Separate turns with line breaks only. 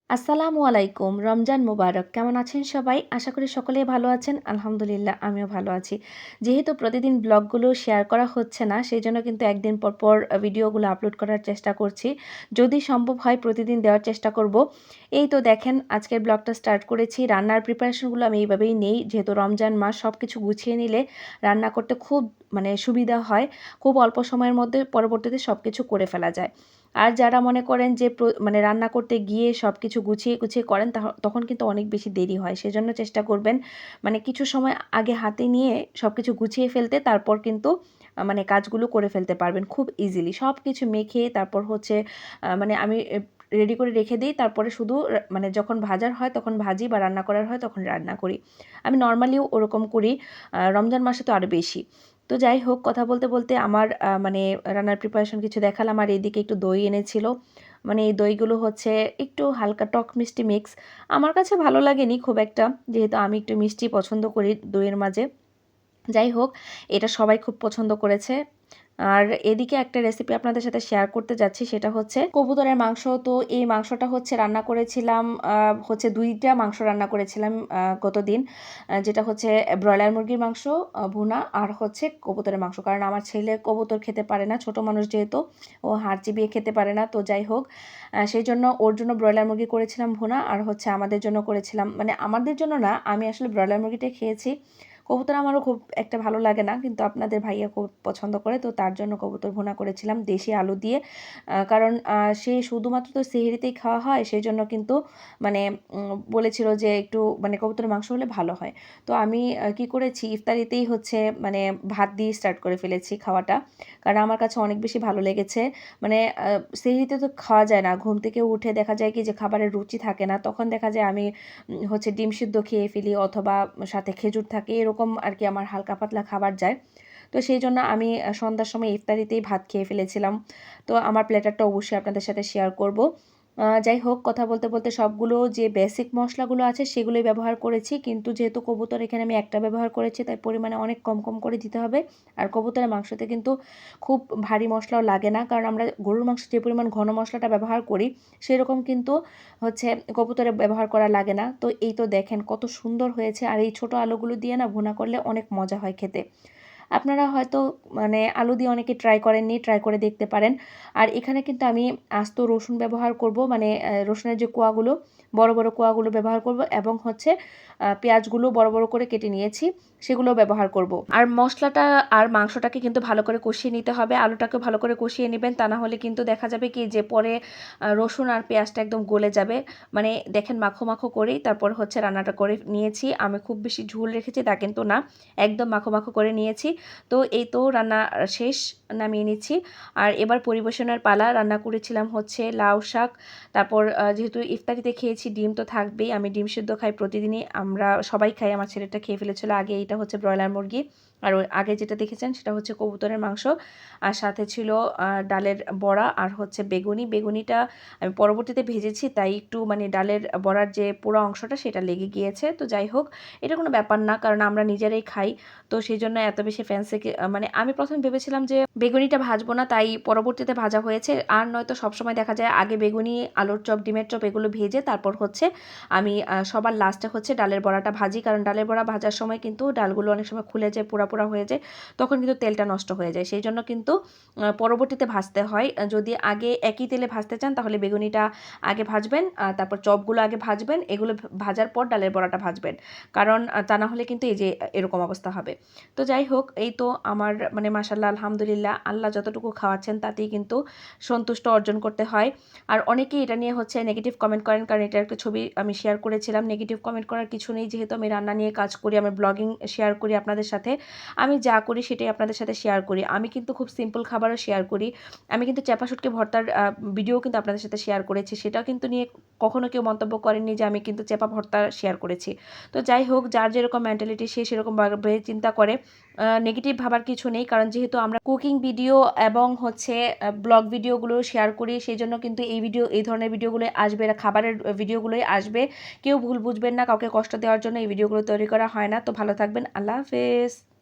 আসসালামু আলাইকুম। রমজান মোবারক। কেমন আছেন সবাই? আশা করি সকলেই ভালো আছেন। আলহামদুলিল্লাহ আমিও ভালো আছি। যেহেতু প্রতিদিন ব্লগগুলো শেয়ার করা হচ্ছে না, সেজন্য কিন্তু একদিন পর, পর ভিডিওগুলো আপলোড করার চেষ্টা করছি। যদি সম্ভব হয় প্রতিদিন দেওয়ার চেষ্টা করব। এই তো দেখেন আজকের ব্লগটা স্টার্ট করেছি। রান্নার প্রিপারেশনগুলো আমি এইভাবেই নেই। যেহেতু রমজান মাস সবকিছু গুছিয়ে নিলে রান্না করতে খুব সুবিধা হয়। খুব অল্প সময়ের মধ্যে পরবর্তীতে সবকিছু করে ফেলা যায়। আর যারা মনে করেন যে রান্না করতে গিয়ে সবকিছু গুছিয়ে, গুছিয়ে করেন তখন কিন্তু অনেক বেশি দেরি হয়। সেজন্য চেষ্টা করবেন কিছু সময় আগে হাতে নিয়ে সবকিছু গুছিয়ে ফেলতে তারপর কিন্তু কাজগুলো করে ফেলতে পারবেন খুব ইজিলি। সবকিছু মেখে তারপর হচ্ছে আমি রেডি করে রেখে দেই। তারপরে শুধু যখন ভাজার হয় তখন ভাজি বা রান্না করার হয় তখন রান্না করি। আমি নরমালিও ওরকম করি। রমজান মাসে তো আরও বেশি। তো যাই হোক কথা বলতে, বলতে আমার রান্নার প্রিপারেশন কিছু দেখালাম আর এদিকে একটু দই এনেছিল। এই দইগুলো হচ্ছে একটু হালকা টক মিষ্টি মিক্স। আমার কাছে ভালো লাগেনি খুব একটা, যেহেতু আমি একটু মিষ্টি পছন্দ করি দইয়ের মাঝে। যাই হোক, এটা সবাই খুব পছন্দ করেছে। আর এদিকে একটা রেসিপি আপনাদের সাথে শেয়ার করতে যাচ্ছি, সেটা হচ্ছে কবুতরের মাংস। তো এই মাংসটা হচ্ছে রান্না করেছিলাম, হচ্ছে ২ টা মাংস রান্না করেছিলাম গতদিন। যেটা হচ্ছে ব্রয়লার মুরগির মাংস ভুনা আর হচ্ছে কবুতরের মাংস। কারণ আমার ছেলে কবুতর খেতে পারে না, ছোট মানুষ যেহেতু ও হাড় চিবিয়ে খেতে পারে না। তো যাই হোক, সেইজন্য ওর জন্য ব্রয়লার মুরগি করেছিলাম ভুনা আর হচ্ছে আমাদের জন্য করেছিলাম, আমাদের জন্য না, আমি আসলে ব্রয়লার মুরগিটাই খেয়েছি। কবুতর আমারও খুব একটা ভালো লাগে না, কিন্তু আপনাদের ভাইয়া খুব পছন্দ করে, তো তার জন্য কবুতর ভুনা করেছিলাম দেশি আলু দিয়ে। কারণ সে শুধুমাত্র তো সেহরিতেই খাওয়া হয়, সেজন্য কিন্তু বলেছিল যে একটু কবুতরের মাংস হলে ভালো হয়। তো আমি কি করেছি, ইফতারিতেই হচ্ছে ভাত দিয়ে স্টার্ট করে ফেলেছি খাওয়াটা। কারণ আমার কাছে অনেক বেশি ভালো লেগেছে। সেহরিতে তো খাওয়া যায় না, ঘুম থেকে উঠে দেখা যায় কি যে খাবারের রুচি থাকে না, তখন দেখা যায় আমি হচ্ছে ডিম সিদ্ধ খেয়ে ফেলি অথবা সাথে খেজুর থাকে, এরকম আর কি আমার হালকা পাতলা খাবার যায়। তো সেই জন্য আমি সন্ধ্যার সময় ইফতারিতেই ভাত খেয়ে ফেলেছিলাম। তো আমার প্ল্যাটারটা অবশ্যই আপনাদের সাথে শেয়ার করব। যাই হোক কথা বলতে, বলতে সবগুলো যে বেসিক মশলাগুলো আছে সেগুলোই ব্যবহার করেছি। কিন্তু যেহেতু কবুতর এখানে আমি একটা ব্যবহার করেছি, তাই পরিমাণে অনেক কম, কম করে দিতে হবে। আর কবুতরের মাংসতে কিন্তু খুব ভারী মশলাও লাগে না। কারণ আমরা গরুর মাংসে যে পরিমাণ ঘন মশলাটা ব্যবহার করি, সেরকম কিন্তু হচ্ছে কবুতরে ব্যবহার করা লাগে না। তো এই তো দেখেন কত সুন্দর হয়েছে। আর এই ছোট আলুগুলো দিয়ে না ভুনা করলে অনেক মজা হয় খেতে। আপনারা হয়তো আলু দিয়ে অনেকে ট্রাই করেননি, ট্রাই করে দেখতে পারেন। আর এখানে কিন্তু আমি আস্ত রসুন ব্যবহার করব, রসুনের যে কোয়াগুলো, বড়, বড় কোয়াগুলো ব্যবহার করব এবং হচ্ছে পেঁয়াজগুলো বড়, বড় করে কেটে নিয়েছি, সেগুলো ব্যবহার করব। আর মশলাটা আর মাংসটাকে কিন্তু ভালো করে কষিয়ে নিতে হবে। আলুটাকেও ভালো করে কষিয়ে নিবেন, তা না হলে কিন্তু দেখা যাবে কি যে পরে রসুন আর পেঁয়াজটা একদম গলে যাবে। দেখেন মাখো, মাখো করেই তারপর হচ্ছে রান্নাটা করে নিয়েছি। আমি খুব বেশি ঝোল রেখেছি তা কিন্তু না, একদম মাখো, মাখো করে নিয়েছি। তো এই তো রান্না শেষ, নামিয়ে নিচ্ছি। আর এবার পরিবেশনের পালা। রান্না করেছিলাম হচ্ছে লাউ শাক, তারপর যেহেতু ইফতারিতে খেয়েছি ডিম তো থাকবেই, আমি ডিম সিদ্ধ খাই প্রতিদিনই, আমরা সবাই খাই, আমার ছেলেটা খেয়ে ফেলেছিল আগে। এইটা হচ্ছে ব্রয়লার মুরগি, আর ওই আগে যেটা দেখেছেন সেটা হচ্ছে কবুতরের মাংস। আর সাথে ছিল ডালের বড়া আর হচ্ছে বেগুনি। বেগুনিটা আমি পরবর্তীতে ভেজেছি, তাই একটু ডালের বড়ার যে পোড়া অংশটা সেটা লেগে গিয়েছে। তো যাই হোক, এটা কোনো ব্যাপার না, কারণ আমরা নিজেরাই খাই। তো সেজন্য এত বেশি ফ্যান্সি আমি প্রথমে ভেবেছিলাম যে বেগুনিটা ভাজবো না, তাই পরবর্তীতে ভাজা হয়েছে। আর নয়তো সবসময় দেখা যায় আগে বেগুনি, আলুর চপ, ডিমের চপ এগুলো ভেজে তারপর হচ্ছে আমি সবার লাস্টে হচ্ছে ডালের বড়াটা ভাজি। কারণ ডালের বড়া ভাজার সময় কিন্তু ডালগুলো অনেক সময় খুলে যায়, পোড়া, পোড়া হয়ে যায়, তখন কিন্তু তেলটা নষ্ট হয়ে যায়। সেই জন্য কিন্তু পরবর্তীতে ভাজতে হয়। যদি আগে একই তেলে ভাজতে চান তাহলে বেগুনিটা আগে ভাজবেন, তারপর চপগুলো আগে ভাজবেন, এগুলো ভাজার পর ডালের বড়াটা ভাজবেন। কারণ তা না হলে কিন্তু এই যে এরকম অবস্থা হবে। তো যাই হোক, এই তো আমার মাশাআল্লাহ আলহামদুলিল্লাহ, আল্লাহ যতটুকু খাওয়াচ্ছেন তাতেই কিন্তু সন্তুষ্ট অর্জন করতে হয়। আর অনেকেই এটা নিয়ে হচ্ছে নেগেটিভ কমেন্ট করেন, কারণ এটার একটা ছবি আমি শেয়ার করেছিলাম। নেগেটিভ কমেন্ট করার কিছু নেই, যেহেতু আমি রান্না নিয়ে কাজ করি, আমি ব্লগিং শেয়ার করি আপনাদের সাথে। আমি যা করি সেটাই আপনাদের সাথে শেয়ার করি। আমি কিন্তু খুব সিম্পল খাবারও শেয়ার করি। আমি কিন্তু চ্যাপা শুটকি ভর্তার ভিডিও কিন্তু আপনাদের সাথে শেয়ার করেছি। সেটাও কিন্তু নিয়ে কখনো কেউ মন্তব্য করেননি যে আমি কিন্তু চ্যাপা ভর্তা শেয়ার করেছি। তো যাই হোক, যার যেরকম মেন্টালিটি সে সেরকমভাবে চিন্তা করে। নেগেটিভ ভাবার কিছু নেই, কারণ যেহেতু আমরা কুকিং ভিডিও এবং হচ্ছে ব্লগ ভিডিওগুলো শেয়ার করি, সেই জন্য কিন্তু এই ধরনের ভিডিওগুলোই আসবে, খাবারের ভিডিওগুলোই আসবে। কেউ ভুল বুঝবেন না, কাউকে কষ্ট দেওয়ার জন্য এই ভিডিওগুলো তৈরি করা হয় না। তো ভালো থাকবেন, আল্লাহ হাফেজ।